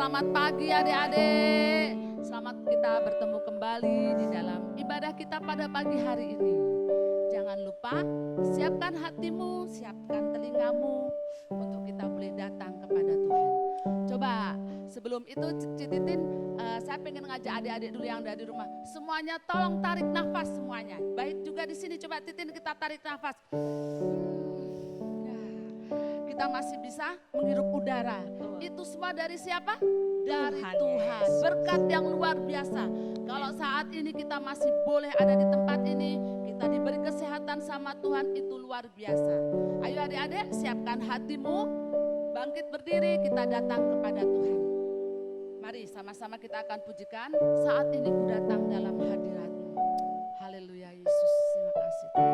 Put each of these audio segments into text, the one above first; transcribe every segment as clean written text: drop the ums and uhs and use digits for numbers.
Selamat pagi adik-adik. Selamat kita bertemu kembali di dalam ibadah kita pada pagi hari ini. Jangan lupa siapkan hatimu, siapkan telingamu untuk kita boleh datang kepada Tuhan. Coba sebelum itu Titin, saya pengen ngajak adik-adik dulu yang ada di rumah. Semuanya tolong tarik nafas semuanya. Baik juga di sini, coba Titin kita tarik nafas. Kita masih bisa menghirup udara. Itu semua dari siapa? Dari Tuhan. Berkat yang luar biasa. Kalau saat ini kita masih boleh ada di tempat ini, kita diberi kesehatan sama Tuhan, itu luar biasa. Ayo adik-adik, siapkan hatimu, bangkit berdiri, kita datang kepada Tuhan. Mari sama-sama kita akan pujikan, saat ini ku datang dalam hadirat-Mu. Haleluya Yesus, terima kasih Tuhan.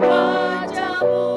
Wajah-Mu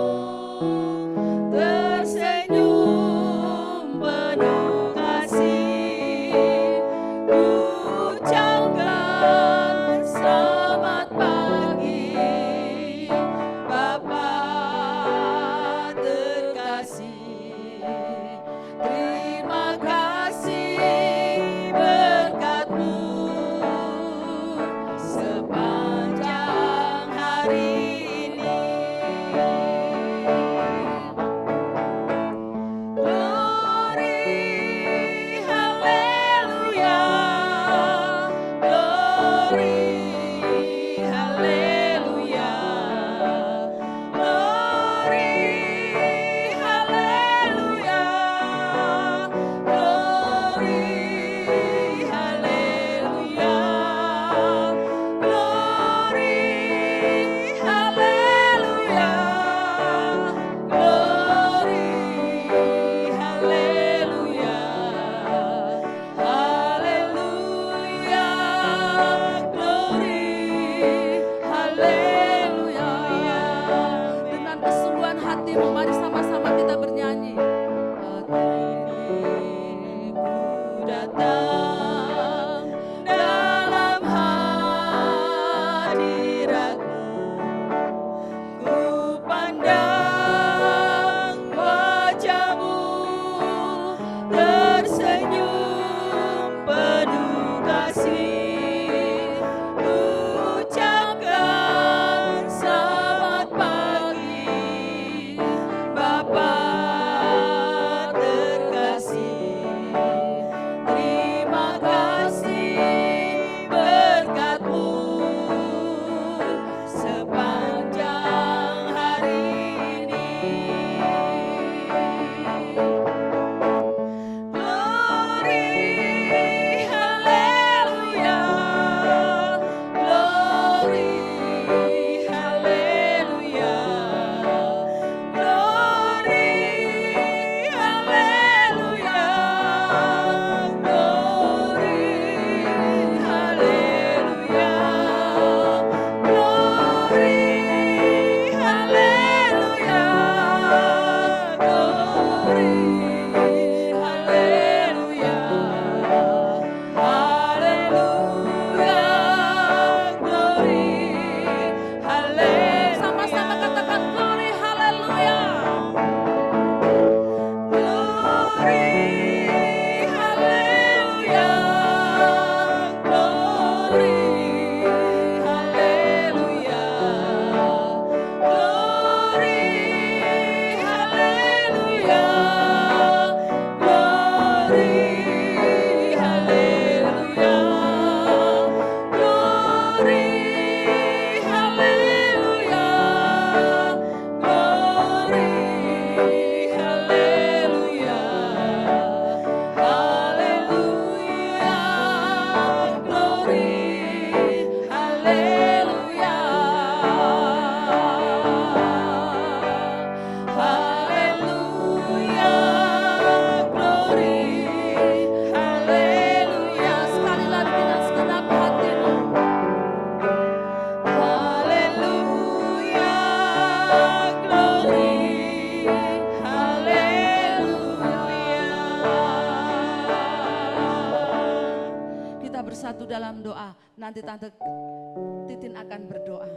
dalam doa. Nanti Tante Titin akan berdoa.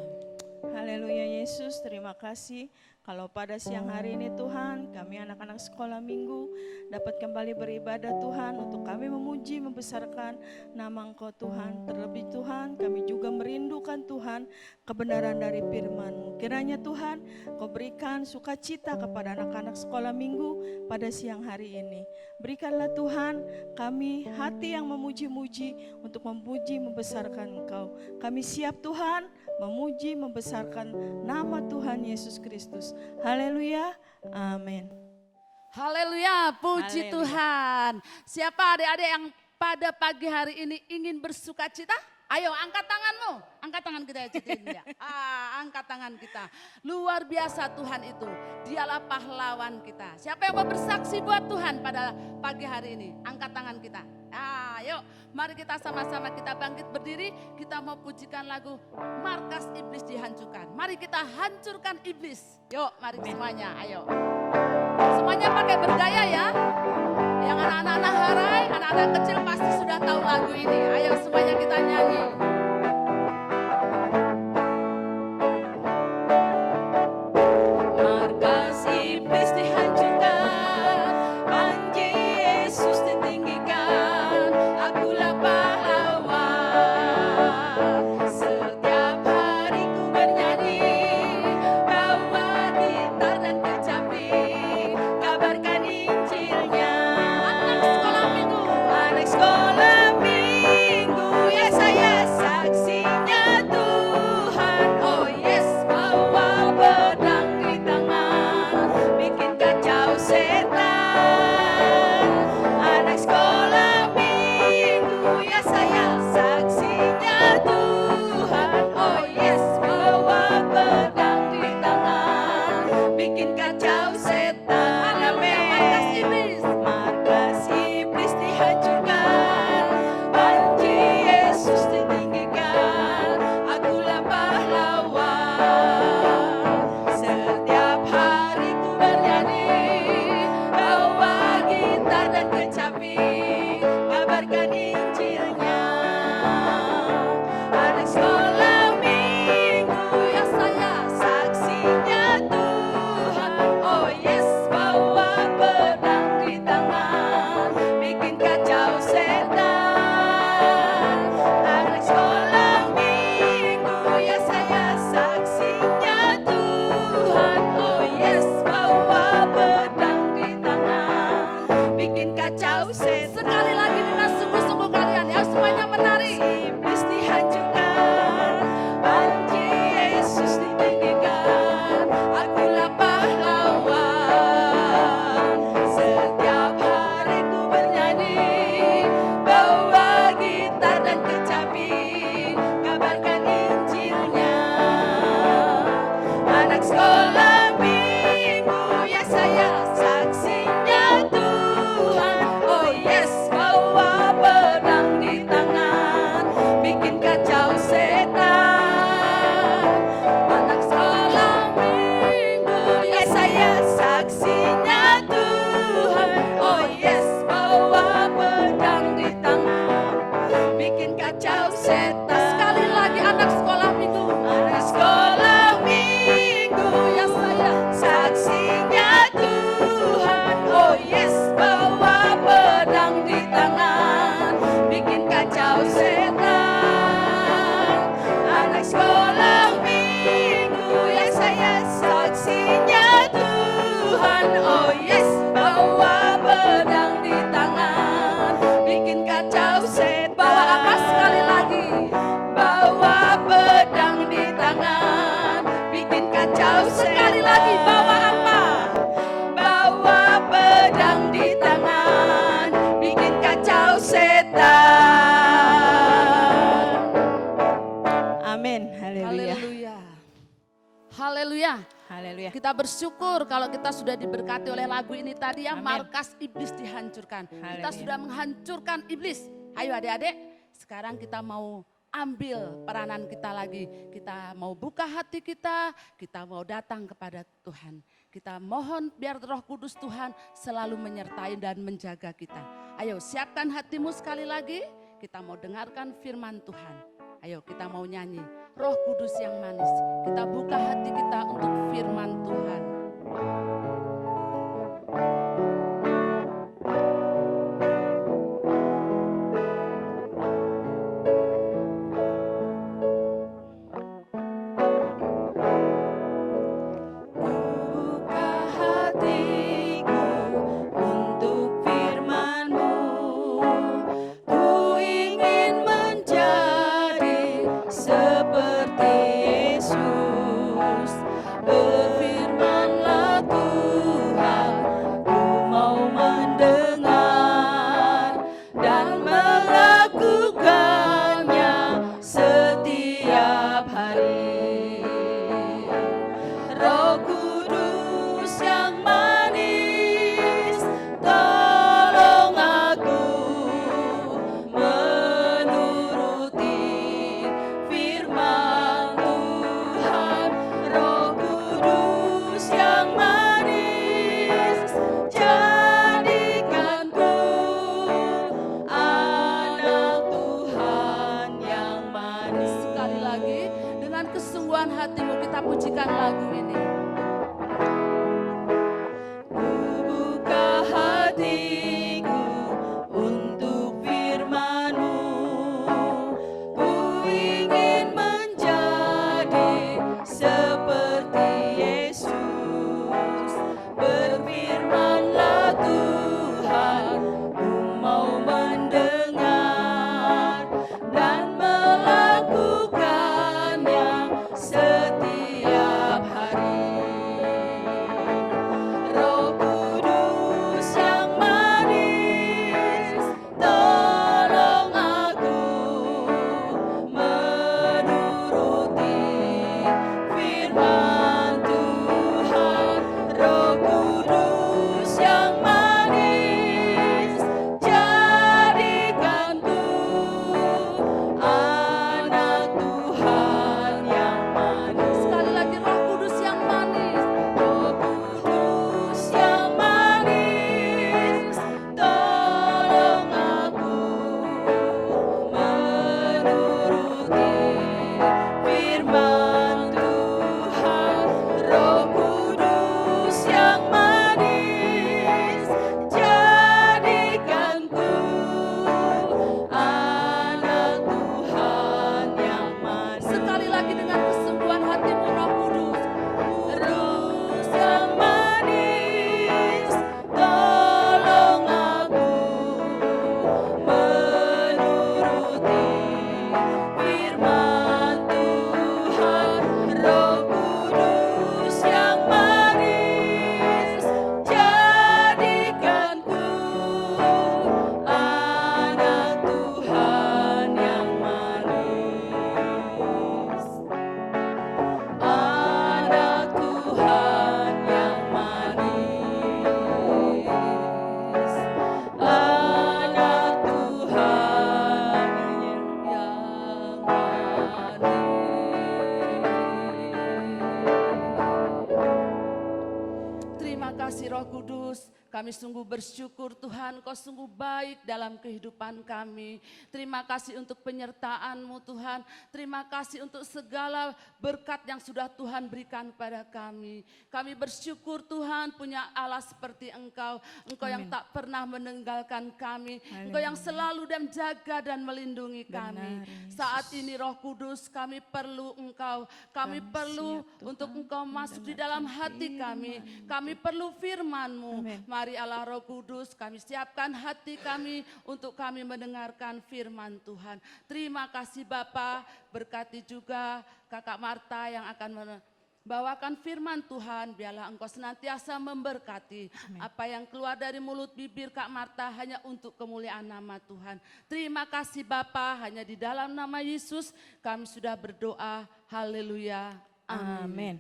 Haleluya Yesus, terima kasih. Kalau pada siang hari ini Tuhan, kami anak-anak sekolah minggu dapat kembali beribadah Tuhan untuk kami memuji, membesarkan nama Engkau Tuhan. Terlebih Tuhan, kami juga merindukan Tuhan kebenaran dari firman-Mu. Kiranya Tuhan, Kau berikan sukacita kepada anak-anak sekolah minggu pada siang hari ini. Berikanlah Tuhan kami hati yang memuji-muji untuk memuji, membesarkan Engkau. Kami siap Tuhan memuji, membesarkan nama Tuhan Yesus Kristus. Haleluya, amin. Haleluya, puji Haleluya. Tuhan. Siapa adik-adik yang pada pagi hari ini ingin bersuka cita? Ayo angkat tanganmu, angkat tangan kita ya Citin ya. Angkat tangan kita. Luar biasa Tuhan itu, dialah pahlawan kita. Siapa yang mau bersaksi buat Tuhan pada pagi hari ini? Angkat tangan kita. Ayo, mari kita sama-sama kita bangkit berdiri, kita mau pujikan lagu Markas Iblis Dihancurkan. Mari kita hancurkan iblis. Yuk, mari semuanya, ayo. Semuanya pakai berdaya ya. Yang anak-anak harai, anak-anak kecil pasti sudah tahu lagu ini. Ayo semuanya kita nyanyi. Markas iblis dihancurkan, panji Yesus ditinggikan, akulah pahlawan. Setiap hari ku bernyanyi, bawa gitar dan kecapi, kabarkan Injilnya. Anak sekolah minggu, ya saya saksinya Tuhan. Oh yes, bawa pedang di tangan, bikin kacau setan. Anak sekolah minggu, ya saya saksinya Tuhan. Oh yes, bawa pedang di tangan, bikin kacau setan. Markas iblis, markas iblis dihancurkan, panji Yesus ditinggikan, akulah pahlawan. Setiap hari ku bernyanyi, bawa gitar dan kecapi, kabarkan Injilnya. Anak sekolah minggu, ya saya saksinya Tuhan. Oh yes, bawa pedang di tangan, bikin kacau setan. Anak sekolah minggu, ya saya saksinya Tuhan. Oh yes, bawa pedang di tangan, bikin kacau setan. Sekali lagi dengan sungguh-sungguh kalian ya, semuanya menari. Iblis dihancurkan, panji Yesus ditinggikan, akulah pahlawan. Setiap hari ku bernyanyi, bawa gitar dan kecapi, kabarkan Injilnya. Anak sekolah minggu, ya saya saksinya Tuhan. Oh yes, bawa pedang di tangan, bikin kacau setan. Anak sekolah minggu, ya saya saksinya Tuhan. Oh yes, bawa pedang di tangan, bikin kacau setan. Sekali lagi anak sekolah minggu, anak sekolah minggu, ya saya saksinya Tuhan. Oh yes, bawa pedang di tangan, bikin kacau setan. Anak sekolah minggu, ya saya saksinya Tuhan. Oh yes, bawa pedang di tangan, bikin kacau setan. Bawa apa sekali lagi? Bawa pedang di tangan, bikin kacau sekali lagi. Bawa apa? Bawa pedang di tangan, bikin kacau setan. Amin, haleluya. Haleluya. Haleluya. Haleluya. Kita bersyukur kalau kita sudah diberkati oleh lagu ini tadi ya. Amin. Markas iblis dihancurkan. Kita Haleluya. sudah menghancurkan iblis. Ayo adik-adik, sekarang kita mau ambil peranan kita lagi. Kita mau buka hati kita mau datang kepada Tuhan. Kita mohon biar Roh Kudus Tuhan selalu menyertai dan menjaga kita. Ayo siapkan hatimu sekali lagi. kita mau dengarkan firman Tuhan. Ayo kita mau nyanyi, Roh Kudus yang manis. Kita buka hati kita untuk firman Tuhan. Kami sungguh bersyukur Tuhan, Kau sungguh baik dalam kehidupan kami. Terima kasih untuk penyertaan-Mu Tuhan. Terima kasih untuk segala berkat yang sudah Tuhan berikan pada kami. Kami bersyukur Tuhan punya Allah seperti Engkau. Engkau yang tak pernah meninggalkan kami. Engkau yang selalu menjaga dan melindungi kami. Saat ini Roh Kudus kami perlu Engkau. Kami perlu untuk Engkau masuk di dalam hati kami. Kami perlu firman-Mu. Mari Allah Roh Kudus, kami siapkan hati kami untuk kami mendengarkan firman Tuhan. Terima kasih Bapa, berkati juga Kakak Marta yang akan membawakan firman Tuhan. Biarlah Engkau senantiasa memberkati. Apa yang keluar dari mulut bibir Kak Marta hanya untuk kemuliaan nama Tuhan. Terima kasih Bapa, hanya di dalam nama Yesus kami sudah berdoa. Haleluya. Amin.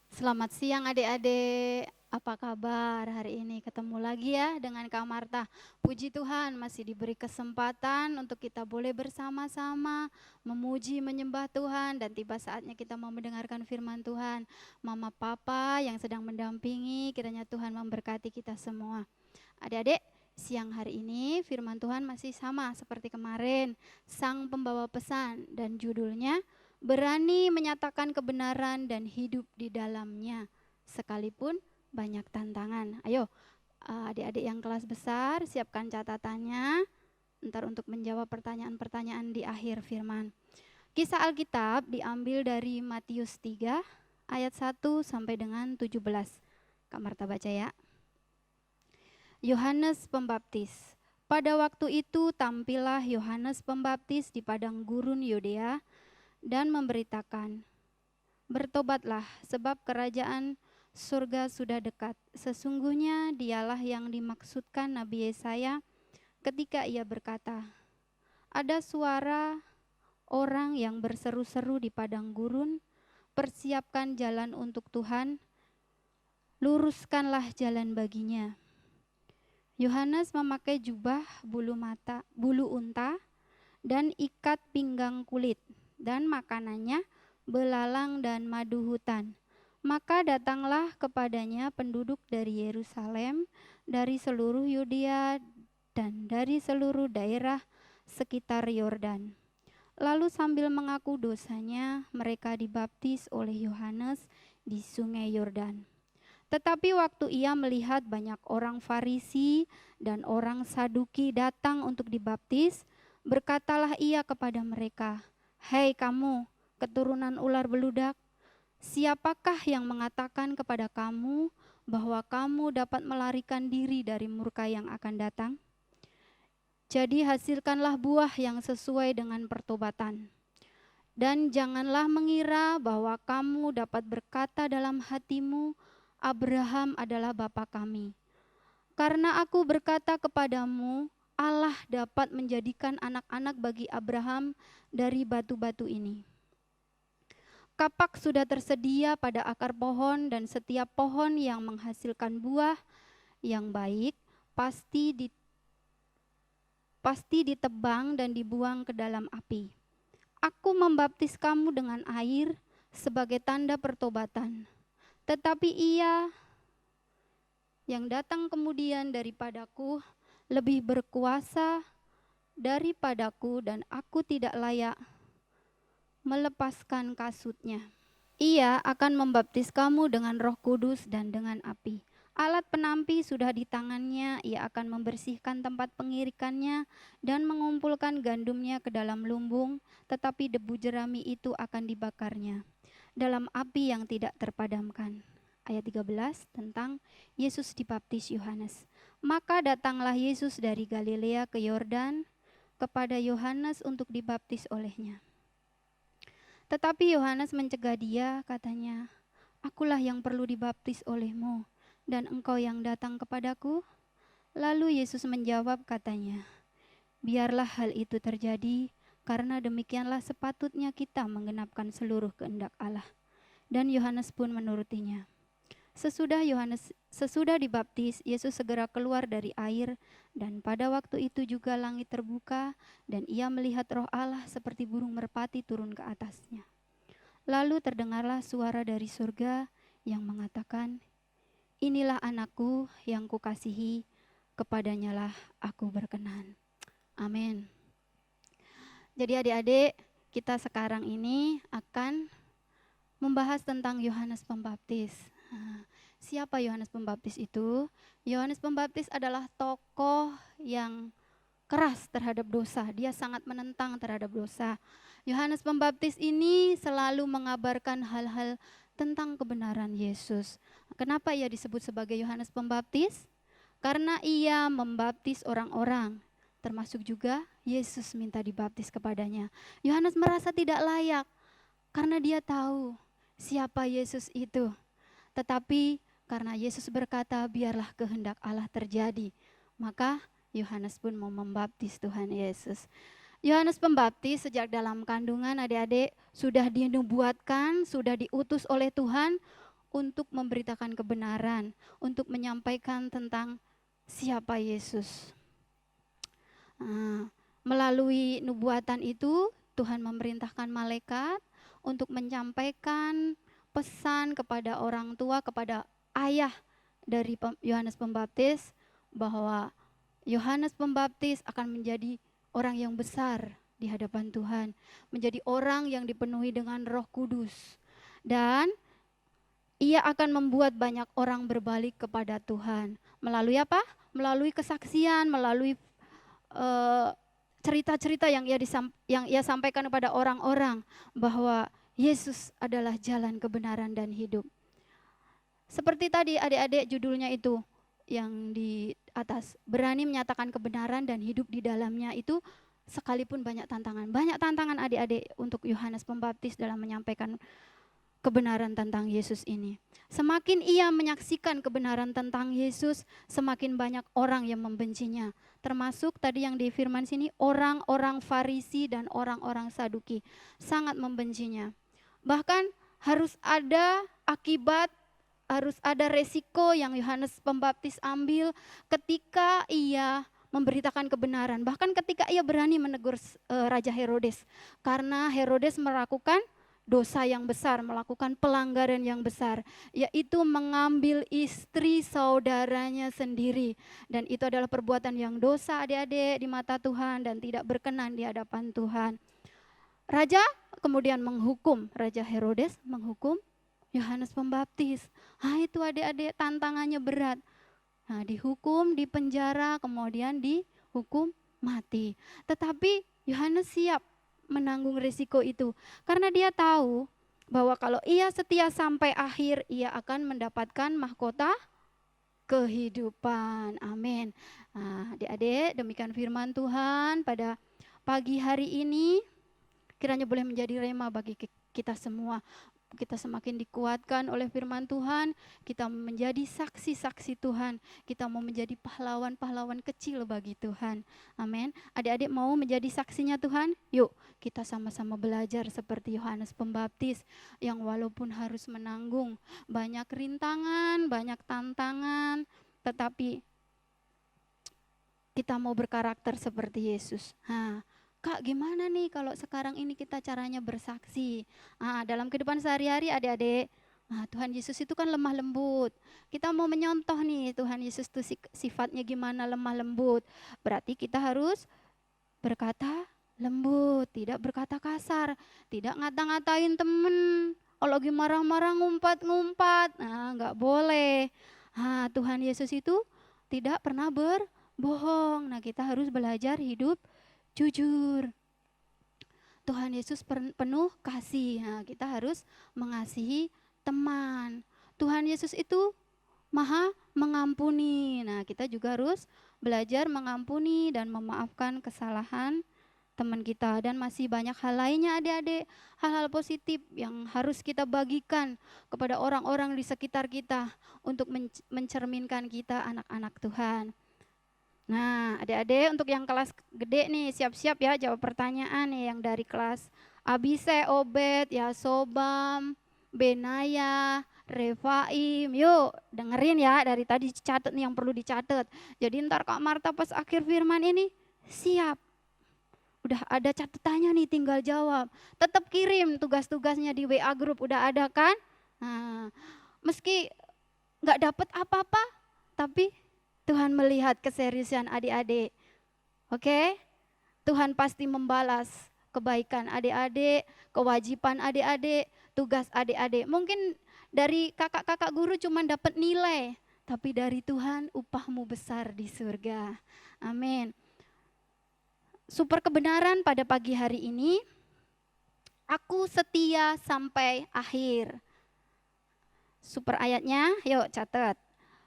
Selamat siang adik-adik. Apa kabar hari ini? Ketemu lagi ya dengan Kak Marta. Puji Tuhan masih diberi kesempatan untuk kita boleh bersama-sama memuji, menyembah Tuhan. Dan tiba saatnya kita mau mendengarkan firman Tuhan. Mama Papa yang sedang mendampingi, kiranya Tuhan memberkati kita semua. Adik-adik, Siang hari ini firman Tuhan masih sama seperti kemarin, Sang Pembawa Pesan, dan judulnya Berani Menyatakan Kebenaran dan Hidup di Dalamnya sekalipun banyak tantangan. Ayo, adik-adik yang kelas besar, siapkan catatannya ntar untuk menjawab pertanyaan-pertanyaan di akhir firman. Kisah Alkitab diambil dari Matius 3 ayat 1 sampai dengan 17. Kak Marta baca ya. Yohanes Pembaptis. Pada waktu itu tampillah Yohanes Pembaptis di padang gurun Yudea dan memberitakan, "Bertobatlah, sebab kerajaan surga sudah dekat." Sesungguhnya dialah yang dimaksudkan Nabi Yesaya ketika ia berkata, "Ada suara orang yang berseru-seru di padang gurun, persiapkan jalan untuk Tuhan, luruskanlah jalan baginya." Yohanes memakai jubah bulu unta dan ikat pinggang kulit, dan makanannya belalang dan madu hutan. Maka datanglah kepadanya penduduk dari Yerusalem, dari seluruh Yudea dan dari seluruh daerah sekitar Yordan. Lalu sambil mengaku dosanya, mereka dibaptis oleh Yohanes di sungai Yordan. Tetapi waktu ia melihat banyak orang Farisi dan orang Saduki datang untuk dibaptis, berkatalah ia kepada mereka, "Hei kamu, keturunan ular beludak, siapakah yang mengatakan kepada kamu bahwa kamu dapat melarikan diri dari murka yang akan datang? Jadi hasilkanlah buah yang sesuai dengan pertobatan. Dan janganlah mengira bahwa kamu dapat berkata dalam hatimu, Abraham adalah bapa kami. Karena aku berkata kepadamu, Allah dapat menjadikan anak-anak bagi Abraham dari batu-batu ini. Kapak sudah tersedia pada akar pohon, dan setiap pohon yang menghasilkan buah yang baik pasti ditebang dan dibuang ke dalam api. Aku membaptis kamu dengan air sebagai tanda pertobatan. Tetapi ia yang datang kemudian daripadaku lebih berkuasa daripadaku, dan aku tidak layak melepaskan kasutnya. Ia akan membaptis kamu dengan Roh Kudus dan dengan api. Alat penampi sudah di tangannya, ia akan membersihkan tempat pengirikannya dan mengumpulkan gandumnya ke dalam lumbung, tetapi debu jerami itu akan dibakarnya dalam api yang tidak terpadamkan. Ayat 13 tentang Yesus dibaptis Yohanes. Maka datanglah Yesus dari Galilea ke Yordan kepada Yohanes untuk dibaptis olehnya. Tetapi Yohanes mencegah dia, katanya, "Akulah yang perlu dibaptis olehmu, dan engkau yang datang kepadaku?" Lalu Yesus menjawab, katanya, "Biarlah hal itu terjadi, karena demikianlah sepatutnya kita menggenapkan seluruh kehendak Allah." Dan Yohanes pun menurutinya. Sesudah dibaptis, Yesus segera keluar dari air, dan pada waktu itu juga langit terbuka, dan ia melihat Roh Allah seperti burung merpati turun ke atasnya. Lalu terdengarlah suara dari surga yang mengatakan, "Inilah anakku yang kukasihi, kepadanyalah aku berkenan." Amin. Jadi adik-adik, kita sekarang ini akan membahas tentang Yohanes Pembaptis. Siapa Yohanes Pembaptis itu? Yohanes Pembaptis adalah tokoh yang keras terhadap dosa. Dia sangat menentang terhadap dosa. Yohanes Pembaptis ini selalu mengabarkan hal-hal tentang kebenaran Yesus. Kenapa ia disebut sebagai Yohanes Pembaptis? Karena ia membaptis orang-orang, termasuk juga Yesus minta dibaptis kepadanya. Yohanes merasa tidak layak karena dia tahu siapa Yesus itu. Tetapi karena Yesus berkata, biarlah kehendak Allah terjadi, maka Yohanes pun mau membaptis Tuhan Yesus. Yohanes Pembaptis sejak dalam kandungan adik-adik sudah dinubuatkan, sudah diutus oleh Tuhan untuk memberitakan kebenaran, untuk menyampaikan tentang siapa Yesus. Melalui nubuatan itu Tuhan memerintahkan malaikat untuk menyampaikan pesan kepada orang tua, kepada ayah dari Yohanes Pembaptis, bahwa Yohanes Pembaptis akan menjadi orang yang besar di hadapan Tuhan, menjadi orang yang dipenuhi dengan Roh Kudus, dan ia akan membuat banyak orang berbalik kepada Tuhan. Melalui apa? Melalui kesaksian, melalui cerita-cerita yang ia sampaikan kepada orang-orang bahwa Yesus adalah jalan kebenaran dan hidup. Seperti tadi adik-adik judulnya itu yang di atas, berani menyatakan kebenaran dan hidup di dalamnya itu, sekalipun banyak tantangan. Banyak tantangan adik-adik untuk Yohanes Pembaptis dalam menyampaikan kebenaran tentang Yesus ini. Semakin ia menyaksikan kebenaran tentang Yesus, semakin banyak orang yang membencinya. Termasuk tadi yang di firman sini, orang-orang Farisi dan orang-orang Saduki sangat membencinya. Bahkan harus ada akibat, harus ada resiko yang Yohanes Pembaptis ambil ketika ia memberitakan kebenaran. Bahkan ketika ia berani menegur Raja Herodes, karena Herodes melakukan dosa yang besar, melakukan pelanggaran yang besar, yaitu mengambil istri saudaranya sendiri. Dan itu adalah perbuatan yang dosa adik-adik di mata Tuhan dan tidak berkenan di hadapan Tuhan. Raja kemudian menghukum, Raja Herodes menghukum Yohanes Pembaptis. Itu adik-adik tantangannya berat. Dihukum, dipenjara, kemudian dihukum mati. Tetapi Yohanes siap menanggung risiko itu, karena dia tahu bahwa kalau ia setia sampai akhir, ia akan mendapatkan mahkota kehidupan. Amin. Adik-adik, demikian firman Tuhan pada pagi hari ini, kiranya boleh menjadi rema bagi kita semua. Kita semakin dikuatkan oleh firman Tuhan, kita menjadi saksi-saksi Tuhan, kita mau menjadi pahlawan-pahlawan kecil bagi Tuhan. Amin. Adik-adik mau menjadi saksinya Tuhan? Yuk kita sama-sama belajar seperti Yohanes Pembaptis yang walaupun harus menanggung banyak rintangan, banyak tantangan, tetapi kita mau berkarakter seperti Yesus. Kak, gimana nih kalau sekarang ini kita caranya bersaksi? Dalam kehidupan sehari-hari adik-adik, Tuhan Yesus itu kan lemah lembut. Kita mau menyontoh nih Tuhan Yesus itu sifatnya gimana lemah lembut. Berarti kita harus berkata lembut, tidak berkata kasar, tidak ngata-ngatain temen. Kalau lagi marah-marah ngumpat-ngumpat, nggak boleh. Tuhan Yesus itu tidak pernah berbohong. Kita harus belajar hidup jujur. Tuhan Yesus penuh kasih. Kita harus mengasihi teman. Tuhan Yesus itu maha mengampuni. Kita juga harus belajar mengampuni dan memaafkan kesalahan teman kita. Dan masih banyak hal lainnya adik-adik, hal-hal positif yang harus kita bagikan kepada orang-orang di sekitar kita untuk mencerminkan kita anak-anak Tuhan. Adik-adik untuk yang kelas gede nih, siap-siap ya jawab pertanyaan nih yang dari kelas Abise, Obed, Yasobam, Benaya, Refaim. Yuk dengerin ya, dari tadi catat nih yang perlu dicatat. Jadi ntar Kak Marta pas akhir firman ini siap. Udah ada catatannya nih, tinggal jawab. Tetap kirim tugas-tugasnya di WA group, udah ada kan? Meski gak dapet apa-apa, tapi Tuhan melihat keseriusan adik-adik. Oke? Tuhan pasti membalas kebaikan adik-adik, kewajiban adik-adik, tugas adik-adik. Mungkin dari kakak-kakak guru cuma dapat nilai, tapi dari Tuhan upahmu besar di surga. Amin. Super kebenaran pada pagi hari ini, aku setia sampai akhir. Super ayatnya, yuk catat.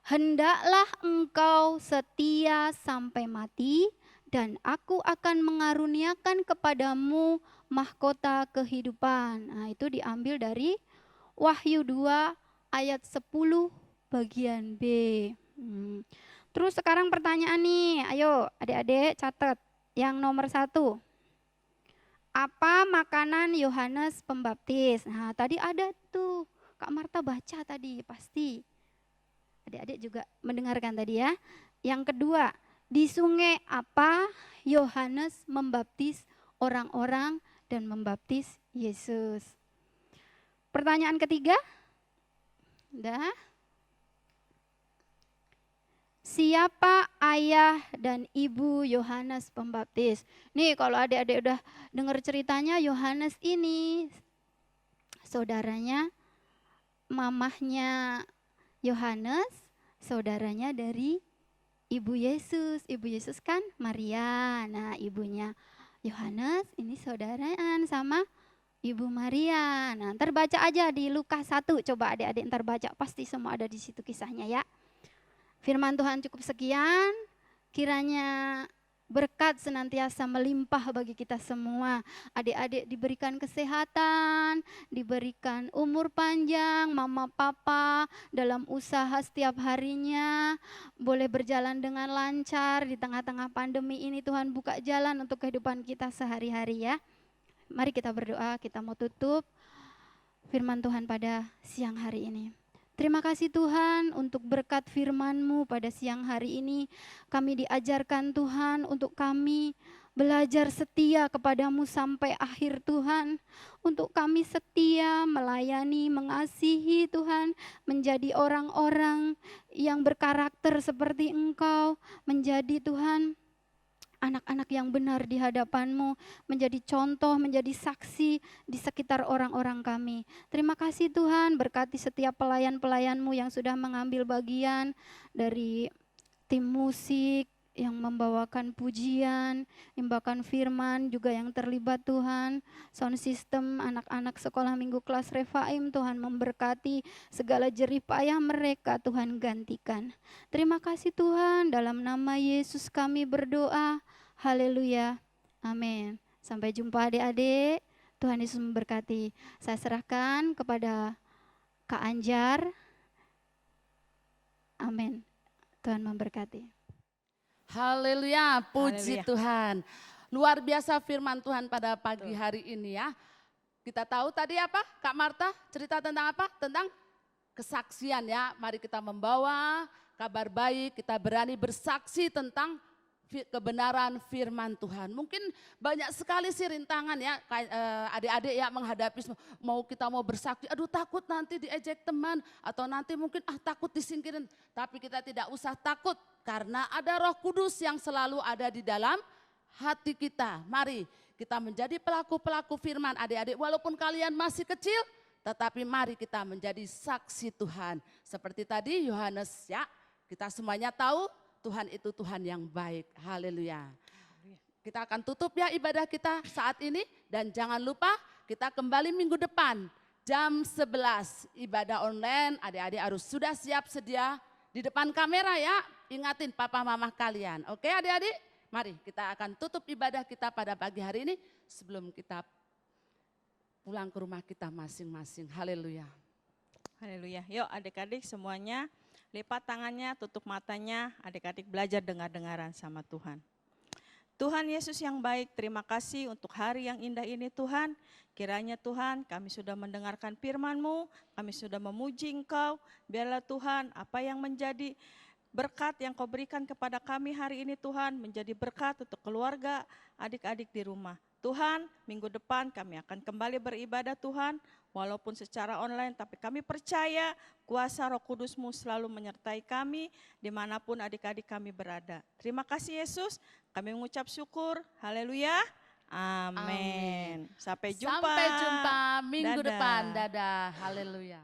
Hendaklah engkau setia sampai mati, dan aku akan mengaruniakan kepadamu mahkota kehidupan. Itu diambil dari Wahyu 2 ayat 10 bagian B. Terus sekarang pertanyaan nih, ayo adik-adik catat. Yang nomor 1, apa makanan Yohanes Pembaptis? Tadi ada tuh, Kak Marta baca tadi pasti. Adik-adik juga mendengarkan tadi ya. Yang kedua, di sungai apa Yohanes membaptis orang-orang dan membaptis Yesus? Pertanyaan ketiga, udah? siapa ayah dan ibu Yohanes Pembaptis? Nih kalau adik-adik udah dengar ceritanya, Yohanes ini saudaranya, mamahnya Yohanes, saudaranya dari Ibu Yesus. Ibu Yesus kan Maria. Nah, ibunya Yohanes ini saudaraan sama Ibu Maria. Nah, ntar baca aja di Lukas 1. Coba adik-adik ntar baca, pasti semua ada di situ kisahnya ya. Firman Tuhan cukup sekian. Kiranya berkat senantiasa melimpah bagi kita semua. Adik-adik diberikan kesehatan, diberikan umur panjang, mama papa dalam usaha setiap harinya boleh berjalan dengan lancar di tengah-tengah pandemi ini. Tuhan buka jalan untuk kehidupan kita sehari-hari ya. Mari kita berdoa, kita mau tutup firman Tuhan pada siang hari ini. Terima kasih Tuhan untuk berkat firman-Mu pada siang hari ini. Kami diajarkan Tuhan untuk kami belajar setia kepadamu sampai akhir Tuhan. Untuk kami setia melayani, mengasihi Tuhan. Menjadi orang-orang yang berkarakter seperti Engkau. Menjadi Tuhan anak-anak yang benar di hadapan-Mu, menjadi contoh, menjadi saksi di sekitar orang-orang kami. Terima kasih Tuhan, berkati setiap pelayan-pelayan-Mu yang sudah mengambil bagian dari tim musik, yang membawakan pujian, membawakan firman, juga yang terlibat Tuhan, sound system, anak-anak sekolah minggu kelas Refaim, Tuhan memberkati segala jerih payah mereka, Tuhan gantikan. Terima kasih Tuhan, dalam nama Yesus kami berdoa, haleluya, amin. Sampai jumpa adik-adik, Tuhan Yesus memberkati. Saya serahkan kepada Kak Anjar, amin. Tuhan memberkati. Haleluya, puji Haleluya. Tuhan. Luar biasa firman Tuhan pada pagi hari ini ya. Kita tahu tadi apa Kak Marta, cerita tentang apa? Tentang kesaksian ya. Mari kita membawa kabar baik, kita berani bersaksi tentang kebenaran firman Tuhan. Mungkin banyak sekali sih rintangan ya, adik-adik ya menghadapi, kita mau bersaksi, aduh takut nanti diejek teman, atau nanti mungkin takut disingkirin. Tapi kita tidak usah takut, karena ada Roh Kudus yang selalu ada di dalam hati kita. Mari kita menjadi pelaku-pelaku firman adik-adik, walaupun kalian masih kecil, tetapi mari kita menjadi saksi Tuhan. Seperti tadi Yohanes ya, kita semuanya tahu Tuhan itu Tuhan yang baik. Haleluya. Kita akan tutup ya ibadah kita saat ini, dan jangan lupa kita kembali minggu depan jam 11 ibadah online. Adik-adik harus sudah siap sedia di depan kamera ya. Ingatin papa mama kalian. Oke adik-adik? Mari kita akan tutup ibadah kita pada pagi hari ini sebelum kita pulang ke rumah kita masing-masing. Haleluya. Haleluya. Yuk adik-adik semuanya lipat tangannya, tutup matanya, adik-adik belajar dengar-dengaran sama Tuhan. Tuhan Yesus yang baik, terima kasih untuk hari yang indah ini Tuhan. Kiranya Tuhan kami sudah mendengarkan firman-Mu, kami sudah memuji Engkau. Biarlah Tuhan apa yang menjadi berkat yang Kau berikan kepada kami hari ini Tuhan, menjadi berkat untuk keluarga, adik-adik di rumah. Tuhan, minggu depan kami akan kembali beribadah Tuhan, walaupun secara online, tapi kami percaya kuasa Roh Kudus-Mu selalu menyertai kami dimanapun adik-adik kami berada. Terima kasih Yesus, kami mengucap syukur, haleluya, amin. Sampai jumpa. Sampai jumpa minggu Dadah. depan, dadah, haleluya.